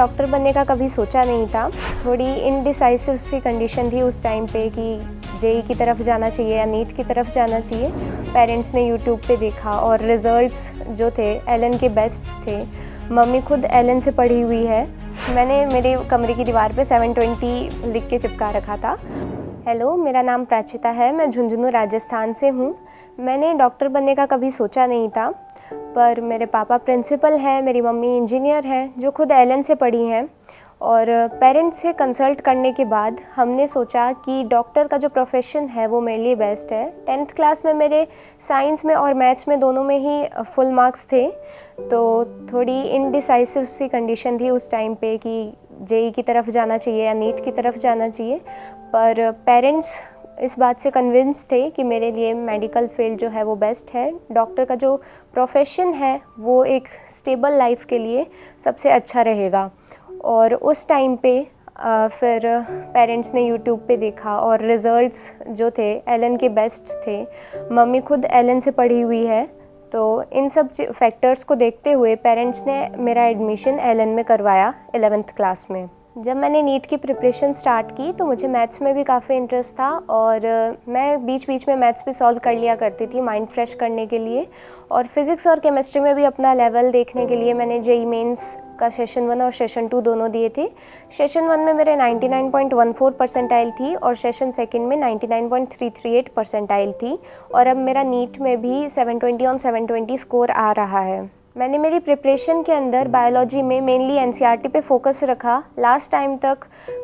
Doctor बनने का कभी सोचा नहीं था। थोड़ी इनडिसाइसिव सी कंडीशन थी उस टाइम पे कि जेई की तरफ जाना चाहिए या नीट की तरफ जाना चाहिए। पेरेंट्स ने यूट्यूब पे देखा और रिज़ल्ट्स जो थे एलन के बेस्ट थे। मम्मी खुद एलन से पढ़ी हुई है। मैंने मेरे कमरे की दीवार पे 720 लिख के चिपका रखा था। हेलो, मेरा नाम प्राचिता है, मैं झुंझुनू राजस्थान से हूँ। मैंने डॉक्टर बनने का कभी सोचा नहीं था, पर मेरे पापा प्रिंसिपल हैं, मेरी मम्मी इंजीनियर हैं जो खुद एलन से पढ़ी हैं। और पेरेंट्स से कंसल्ट करने के बाद हमने सोचा कि डॉक्टर का जो प्रोफेशन है वो मेरे लिए बेस्ट है। 10th क्लास में मेरे साइंस में और मैथ्स में दोनों में ही फुल मार्क्स थे, तो थोड़ी इनडिसाइसिव सी कंडीशन थी उस टाइम पे कि जेई की तरफ जाना चाहिए या नीट की तरफ जाना चाहिए। पर पेरेंट्स इस बात से कन्विंस थे कि मेरे लिए मेडिकल फील्ड जो है वो बेस्ट है। डॉक्टर का जो प्रोफेशन है वो एक स्टेबल लाइफ के लिए सबसे अच्छा रहेगा। और उस टाइम पे फिर पेरेंट्स ने यूट्यूब पे देखा और रिज़ल्ट्स जो थे एलन के बेस्ट थे। मम्मी खुद एलन से पढ़ी हुई है, तो इन सब फैक्टर्स को देखते हुए पेरेंट्स ने मेरा एडमिशन एलन में करवाया 11th क्लास में। जब मैंने नीट की प्रिपरेशन स्टार्ट की तो मुझे मैथ्स में भी काफ़ी इंटरेस्ट था और मैं बीच बीच में मैथ्स भी सॉल्व कर लिया करती थी माइंड फ्रेश करने के लिए। और फिज़िक्स और केमिस्ट्री में भी अपना लेवल देखने के लिए मैंने जेई मेंस का सेशन 1 और सेशन 2 दोनों दिए थे। सेशन 1 में मेरे 99.14 परसेंटाइल थी और सेशन 2 में 99.338 परसेंटाइल थी। और अब मेरा नीट में भी 720 ऑन 720 स्कोर आ रहा है। मैंने मेरी प्रिपरेशन के अंदर बायोलॉजी में मेनली एनसीईआरटी पे फोकस रखा। लास्ट टाइम तक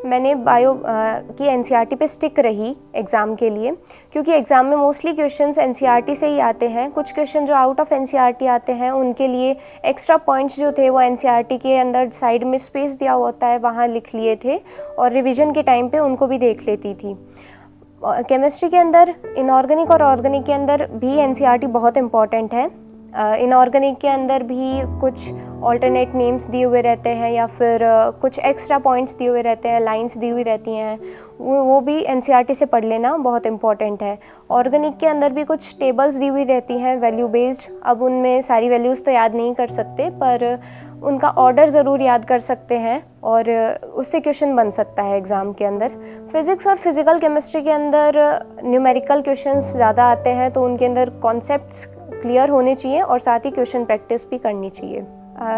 मैंने बायो की एनसीईआरटी पे स्टिक रही एग्ज़ाम के लिए, क्योंकि एग्ज़ाम में मोस्टली क्वेश्चंस एनसीईआरटी से ही आते हैं। कुछ क्वेश्चन जो आउट ऑफ एनसीईआरटी आते हैं उनके लिए एक्स्ट्रा पॉइंट्स जो थे वो एनसीईआरटी के अंदर साइड में स्पेस दिया होता है, वहाँ लिख लिए थे और रिविज़न के टाइम पर उनको भी देख लेती थी। केमिस्ट्री के अंदर इनऑर्गेनिक और ऑर्गेनिक के अंदर भी एनसीईआरटी बहुत इंपॉर्टेंट है। इनऑर्गेनिक के अंदर भी कुछ ऑल्टरनेट नेम्स दिए हुए रहते हैं या फिर कुछ एक्स्ट्रा पॉइंट्स दिए हुए रहते हैं, लाइंस दी हुई रहती हैं, वो भी एनसीईआरटी से पढ़ लेना बहुत इंपॉर्टेंट है। ऑर्गेनिक के अंदर भी कुछ टेबल्स दी हुई रहती हैं वैल्यू बेस्ड। अब उनमें सारी वैल्यूज़ तो याद नहीं कर सकते, पर उनका ऑर्डर ज़रूर याद कर सकते हैं और उससे क्वेश्चन बन सकता है एग्ज़ाम के अंदर। फिज़िक्स और फिज़िकल केमिस्ट्री के अंदर न्यूमेरिकल क्वेश्चंस ज़्यादा आते हैं, तो उनके अंदर कॉन्सेप्ट्स क्लियर होने चाहिए और साथ ही क्वेश्चन प्रैक्टिस भी करनी चाहिए।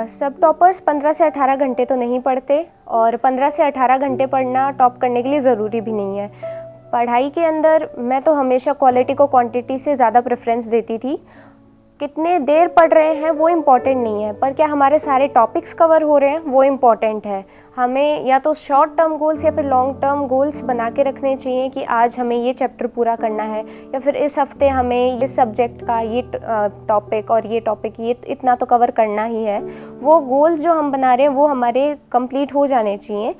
सब टॉपर्स 15 से 18 घंटे तो नहीं पढ़ते और 15 से 18 घंटे पढ़ना टॉप करने के लिए ज़रूरी भी नहीं है। पढ़ाई के अंदर मैं तो हमेशा क्वालिटी को क्वांटिटी से ज़्यादा प्रेफरेंस देती थी। कितने देर पढ़ रहे हैं वो इम्पॉर्टेंट नहीं है, पर क्या हमारे सारे टॉपिक्स कवर हो रहे हैं वो इम्पॉर्टेंट है। हमें या तो शॉर्ट टर्म गोल्स या फिर लॉन्ग टर्म गोल्स बना के रखने चाहिए कि आज हमें ये चैप्टर पूरा करना है या फिर इस हफ्ते हमें इस सब्जेक्ट का ये टॉपिक और ये टॉपिक ये इतना तो कवर करना ही है। वो गोल्स जो हम बना रहे हैं वो हमारे कंप्लीट हो जाने चाहिए।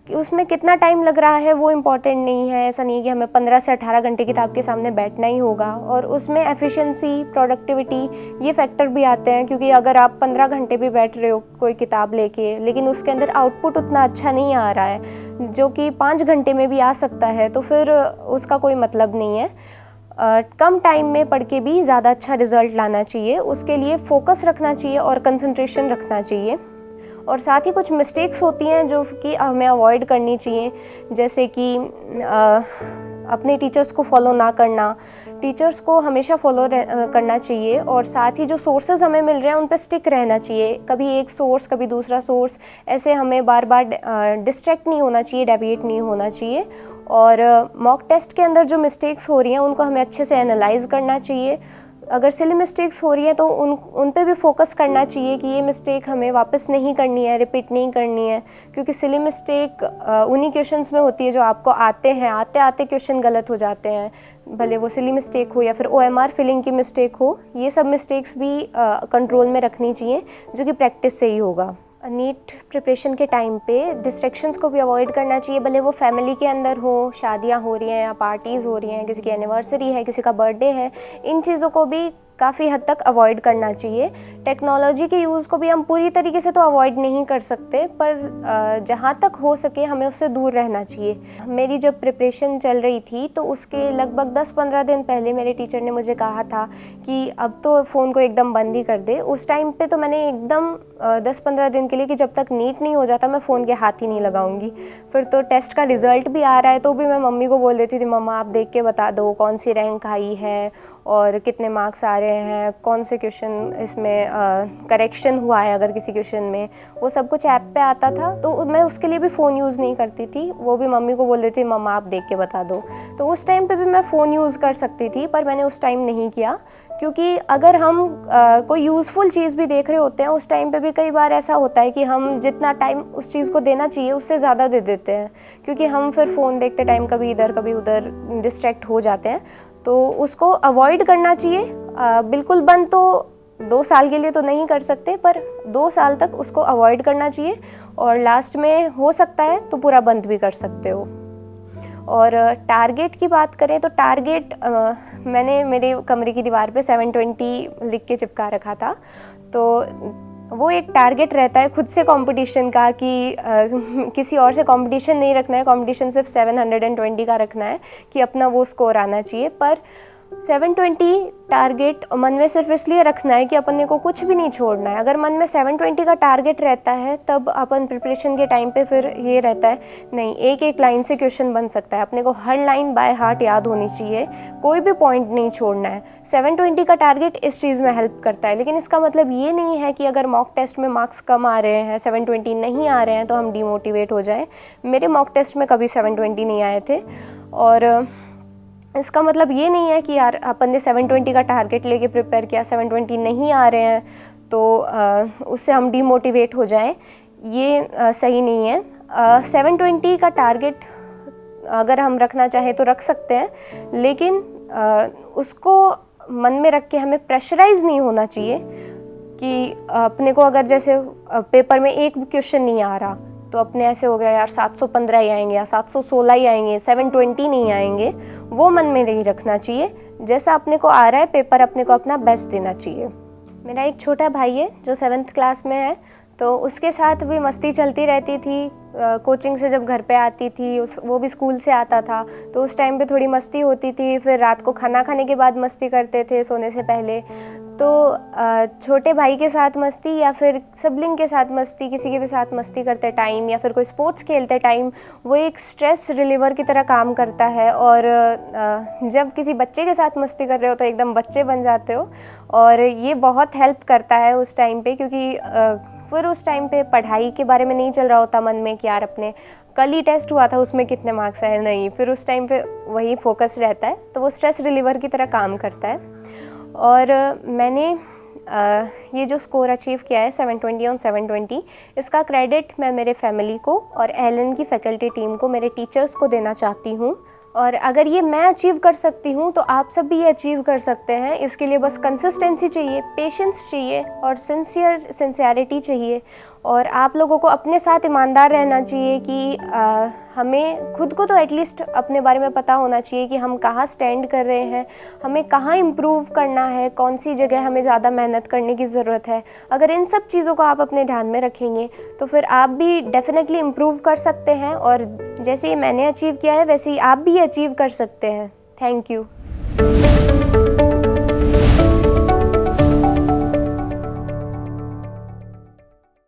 उसमें कितना टाइम लग रहा है वो इम्पॉर्टेंट नहीं है। ऐसा नहीं है कि हमें 15 से 18 घंटे किताब के सामने बैठना ही होगा। और उसमें एफिशिएंसी, प्रोडक्टिविटी ये फैक्टर भी आते हैं, क्योंकि अगर आप 15 घंटे भी बैठ रहे हो कोई किताब लेके लेकिन उसके अंदर आउटपुट उतना अच्छा नहीं आ रहा है जो कि 5 घंटे में भी आ सकता है, तो फिर उसका कोई मतलब नहीं है। कम टाइम में पढ़ के भी ज़्यादा अच्छा रिजल्ट लाना चाहिए। उसके लिए फोकस रखना चाहिए और कंसंट्रेशन रखना चाहिए। और साथ ही कुछ मिस्टेक्स होती हैं जो कि हमें अवॉइड करनी चाहिए, जैसे कि अपने टीचर्स को फॉलो ना करना। टीचर्स को हमेशा फॉलो करना चाहिए और साथ ही जो सोर्सेज हमें मिल रहे हैं उन पर स्टिक रहना चाहिए। कभी एक सोर्स कभी दूसरा सोर्स, ऐसे हमें बार बार डिस्ट्रैक्ट नहीं होना चाहिए, डेविएट नहीं होना चाहिए। और मॉक टेस्ट के अंदर जो मिस्टेक्स हो रही हैं उनको हमें अच्छे से एनालाइज करना चाहिए। अगर सिली मिस्टेक्स हो रही है तो उन पे भी फोकस करना चाहिए कि ये मिस्टेक हमें वापस नहीं करनी है, रिपीट नहीं करनी है, क्योंकि सिली मिस्टेक उन्हीं क्वेश्चंस में होती है जो आपको आते हैं। आते आते क्वेश्चन गलत हो जाते हैं, भले वो सिली मिस्टेक हो या फिर ओएमआर फिलिंग की मिस्टेक हो। ये सब मिस्टेक्स भी कंट्रोल में रखनी चाहिए, जो कि प्रैक्टिस से ही होगा। नीट प्रिपरेशन के टाइम पे डिस्ट्रैक्शंस को भी अवॉइड करना चाहिए, भले वो फैमिली के अंदर हो, शादियां हो रही हैं या पार्टीज़ हो रही हैं, किसी की एनिवर्सरी है, किसी का बर्थडे है। इन चीज़ों को भी काफ़ी हद तक अवॉइड करना चाहिए। टेक्नोलॉजी के यूज़ को भी हम पूरी तरीके से तो अवॉइड नहीं कर सकते, पर जहाँ तक हो सके हमें उससे दूर रहना चाहिए। मेरी जब प्रिपरेशन चल रही थी तो उसके लगभग 10-15 दिन पहले मेरे टीचर ने मुझे कहा था कि अब तो फ़ोन को एकदम बंद ही कर दे। उस टाइम पे तो मैंने एकदम 10-15 दिन के लिए कि जब तक नीट नहीं हो जाता मैं फ़ोन के हाथ ही नहीं लगाऊंगी। फिर तो टेस्ट का रिज़ल्ट भी आ रहा है तो भी मैं मम्मी को बोल देती थी, मम्मा आप देख के बता दो कौन सी रैंक आई है और कितने मार्क्स आ रहे हैं, कौन से क्वेश्चन इसमें करेक्शन हुआ है अगर किसी क्वेश्चन में, वो सब कुछ ऐप पे आता था। तो मैं उसके लिए भी फ़ोन यूज़ नहीं करती थी, वो भी मम्मी को बोल देती थी मम्मा आप देख के बता दो। तो उस टाइम पे भी मैं फ़ोन यूज़ कर सकती थी, पर मैंने उस टाइम नहीं किया, क्योंकि अगर हम कोई यूज़फुल चीज़ भी देख रहे होते हैं उस टाइम पे भी कई बार ऐसा होता है कि हम जितना टाइम उस चीज़ को देना चाहिए उससे ज़्यादा दे देते हैं, क्योंकि हम फिर फ़ोन देखते टाइम कभी इधर कभी उधर डिस्ट्रैक्ट हो जाते हैं। तो उसको अवॉइड करना चाहिए। बिल्कुल बंद तो 2 साल के लिए तो नहीं कर सकते, पर 2 साल तक उसको अवॉइड करना चाहिए और लास्ट में हो सकता है तो पूरा बंद भी कर सकते हो। और टारगेट की बात करें तो टारगेट मैंने मेरे कमरे की दीवार पे 720 लिख के चिपका रखा था। तो वो एक टारगेट रहता है खुद से कंपटीशन का कि किसी और से कंपटीशन नहीं रखना है, कंपटीशन सिर्फ 720 का रखना है कि अपना वो स्कोर आना चाहिए। पर 720 टारगेट मन में सिर्फ इसलिए रखना है कि अपने को कुछ भी नहीं छोड़ना है। अगर मन में 720 का टारगेट रहता है तब अपन प्रिपरेशन के टाइम पे फिर ये रहता है नहीं, एक एक लाइन से क्वेश्चन बन सकता है, अपने को हर लाइन बाय हार्ट याद होनी चाहिए, कोई भी पॉइंट नहीं छोड़ना है। 720 का टारगेट इस चीज़ में हेल्प करता है, लेकिन इसका मतलब ये नहीं है कि अगर मॉक टेस्ट में मार्क्स कम आ रहे हैं, 720 नहीं आ रहे हैं तो हम डीमोटिवेट हो जाएं। मेरे मॉक टेस्ट में कभी 720 नहीं आए थे, और इसका मतलब ये नहीं है कि यार अपन ने 720 का टारगेट लेके प्रिपेयर किया, 720 नहीं आ रहे हैं तो उससे हम डीमोटिवेट हो जाएं, ये सही नहीं है। 720 का टारगेट अगर हम रखना चाहें तो रख सकते हैं, लेकिन उसको मन में रख के हमें प्रेशराइज नहीं होना चाहिए कि अपने को अगर जैसे पेपर में एक क्वेश्चन नहीं आ रहा तो अपने ऐसे हो गया यार 715 ही आएंगे या 716 ही आएंगे, 720 नहीं आएंगे, वो मन में नहीं रखना चाहिए। जैसा अपने को आ रहा है पेपर अपने को अपना बेस्ट देना चाहिए। मेरा एक छोटा भाई है जो 7th क्लास में है, तो उसके साथ भी मस्ती चलती रहती थी। कोचिंग से जब घर पे आती थी वो भी स्कूल से आता था तो उस टाइम पे थोड़ी मस्ती होती थी। फिर रात को खाना खाने के बाद मस्ती करते थे सोने से पहले। तो छोटे भाई के साथ मस्ती या फिर सिबलिंग के साथ मस्ती, किसी के भी साथ मस्ती करते टाइम या फिर कोई स्पोर्ट्स खेलते टाइम, वो एक स्ट्रेस रिलीवर की तरह काम करता है। और जब किसी बच्चे के साथ मस्ती कर रहे हो तो एकदम बच्चे बन जाते हो, और ये बहुत हेल्प करता है उस टाइम पे, क्योंकि फिर उस टाइम पे पढ़ाई के बारे में नहीं चल रहा होता मन में कि यार अपने कल ही टेस्ट हुआ था उसमें कितने मार्क्स आए, नहीं, फिर उस टाइम पे वही फोकस रहता है, तो वो स्ट्रेस रिलीवर की तरह काम करता है। और मैंने ये जो स्कोर अचीव किया है 720 ऑन 720, इसका क्रेडिट मैं मेरे फैमिली को और एलन की फैकल्टी टीम को, मेरे टीचर्स को देना चाहती हूँ। और अगर ये मैं अचीव कर सकती हूँ तो आप सब भी ये अचीव कर सकते हैं। इसके लिए बस कंसिस्टेंसी चाहिए, पेशेंस चाहिए और सिंसियरिटी चाहिए, और आप लोगों को अपने साथ ईमानदार रहना चाहिए कि हमें खुद को तो एटलीस्ट अपने बारे में पता होना चाहिए कि हम कहाँ स्टैंड कर रहे हैं, हमें कहाँ इम्प्रूव करना है, कौन सी जगह हमें ज़्यादा मेहनत करने की ज़रूरत है। अगर इन सब चीज़ों को आप अपने ध्यान में रखेंगे तो फिर आप भी डेफिनेटली इम्प्रूव कर सकते हैं, और जैसे ही मैंने अचीव किया है वैसे ही आप भी अचीव कर सकते हैं। Thank you.